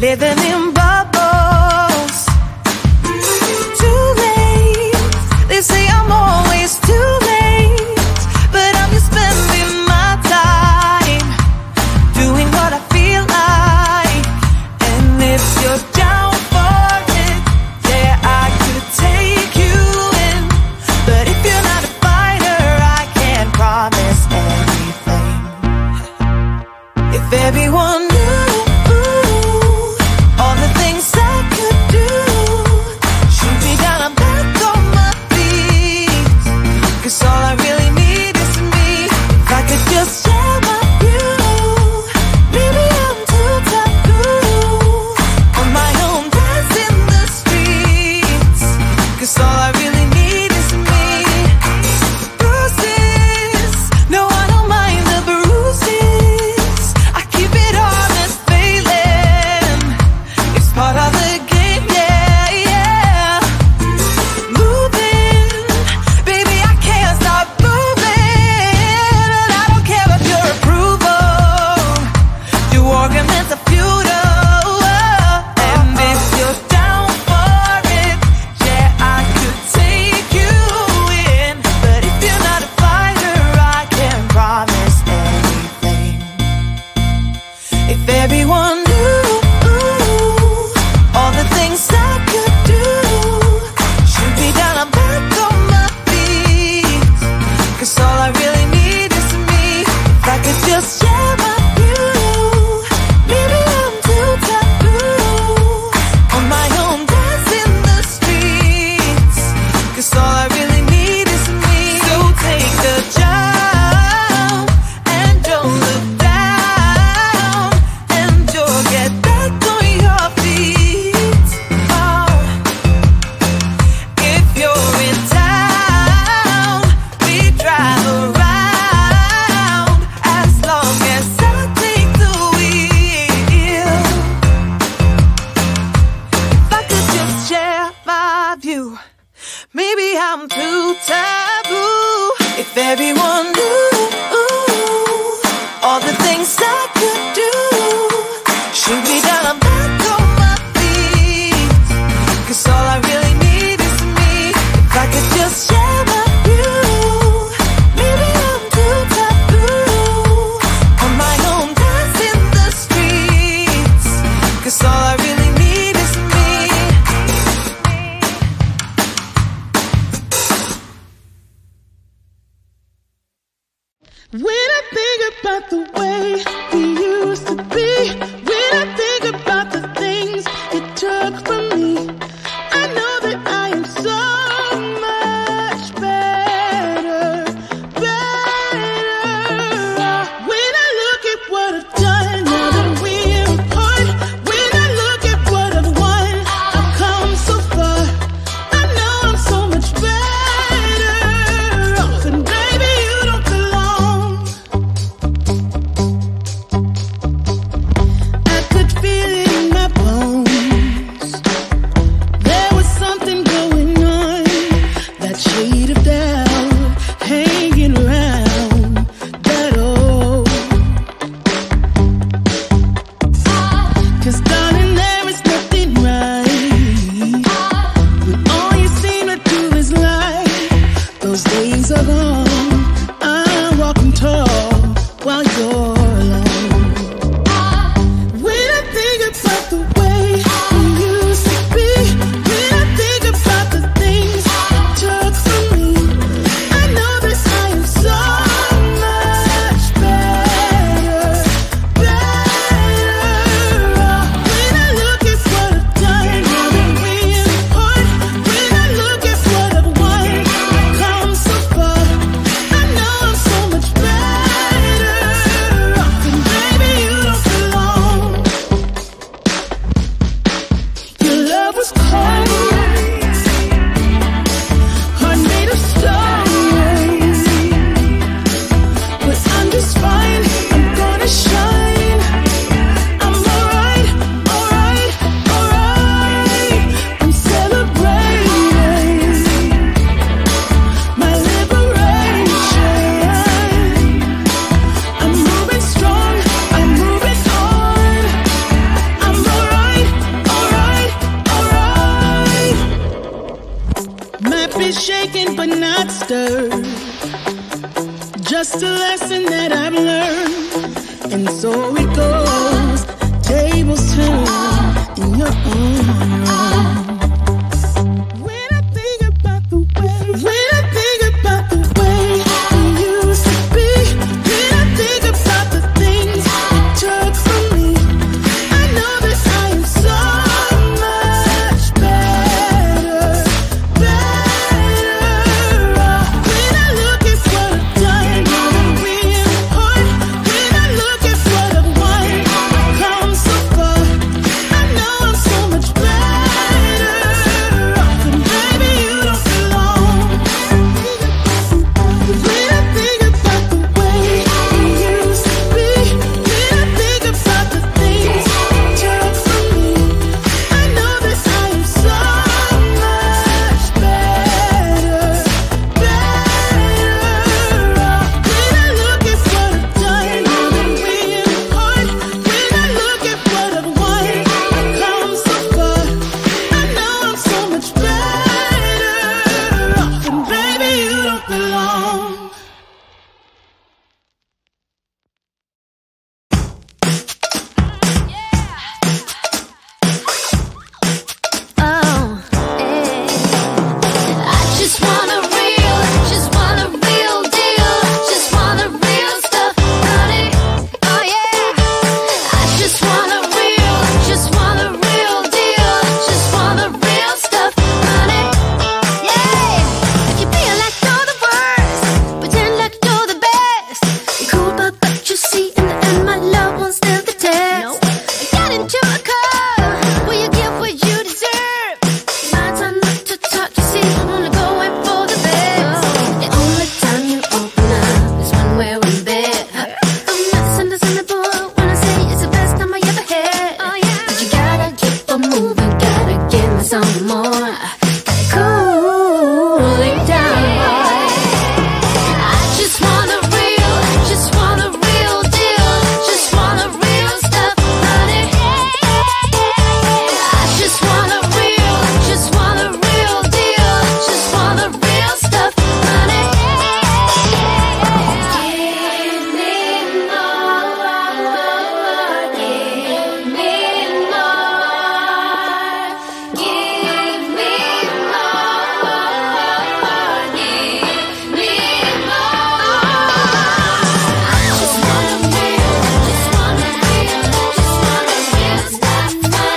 living in bubbles. Too late, they say I'm always too late, but I'm just spending my time doing what I feel like. And if you're down for it, yeah, I could take you in. But if you're not a fighter, I can't promise anything. If everyone knew all the things I could do, shoot me down, I'm back on my feet. 'Cause all I really need is me. If I could just share my view, maybe I'm too taboo on my own, dance in the streets. 'Cause all I really need is me. Bruises, no, I don't mind the bruises. I keep it honest, failing. It's part of the game, yeah, yeah. Moving, baby, I can't stop moving. And I don't care about your approval. Your arguments are futile. And if you're down for it, yeah, I could take you in. But if you're not a fighter, I can't promise anything. If everyone knew all the things I could do, shoot me down, I'm back on my feet. 'Cause all I really need is me. If I could just share my view, maybe I'm too taboo on my own, dance in the streets. 'Cause all I really need is me. So take the jump and don't look down, and you'll get back on your feet. Oh, if you're in town, we drive around as long as I take the wheel. If I could just share my view, maybe I'm too taboo. If everyone knew all the things I could do, shoot me down, I'm back on my feet. 'Cause all I really need is me. If I could just share my view, maybe I'm too taboo on my own, dance in the streets. 'Cause all I really need is me. When I think about the way we used to be, when I think about the lesson that I've learned. And so it goes, tables turn in your own. When I think about the way we used to be, when I think about the things you took from me, I know that I am so much better off. When I look at what I've done, I'm really hard. When I look at what I've won, I've come so far. I know I'm so much better off, and baby, you don't belong. When I think about the way we used to be, when I think about the things you took from me, I know that I am so much better off. When I look at what I've done, I'm really hard. When I look at what I've won, I've come so far. I know I'm so much better off, and baby, you don't belong. I just want a real deal. Just want a real stuff, honey. Oh yeah. I just want a real deal. Just want a real stuff, honey. Yeah. You feel like you're the worst, pretend like you're the best. You're cool, but you see, in the end, my love won't stand the test. Get into a car where you get what you deserve. My time not to talk, you see, I wanna go in for the best. The only time you open up is when we're in bed. I'm not misunderstandable when I say it's the best time I ever had. But you gotta keep on moving, gotta give me some more. Gotta cool it down. I just want a real deal. Just want a real stuff, honey. I just want a real deal. Just want a real stuff, honey. Give me more, give me more, give me more, give me more. I just want a real stuff, honey. I just want a real stuff, yeah.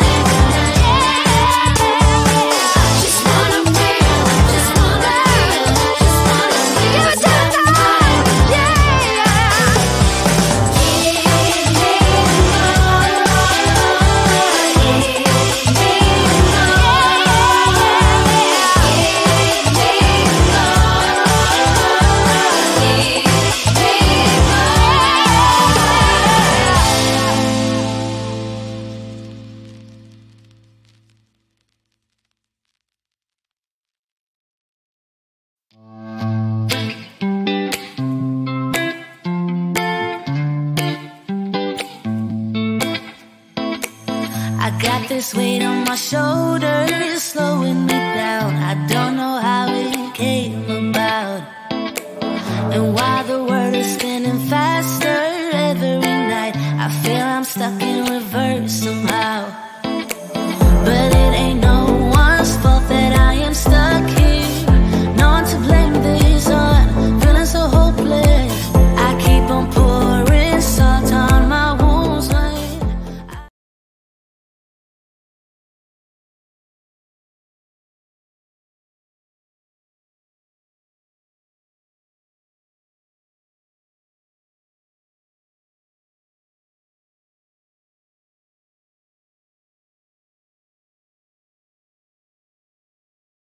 I got this weight on my shoulders, slowing me down. I don't know how it came about, and why the world is spinning faster every night. I feel I'm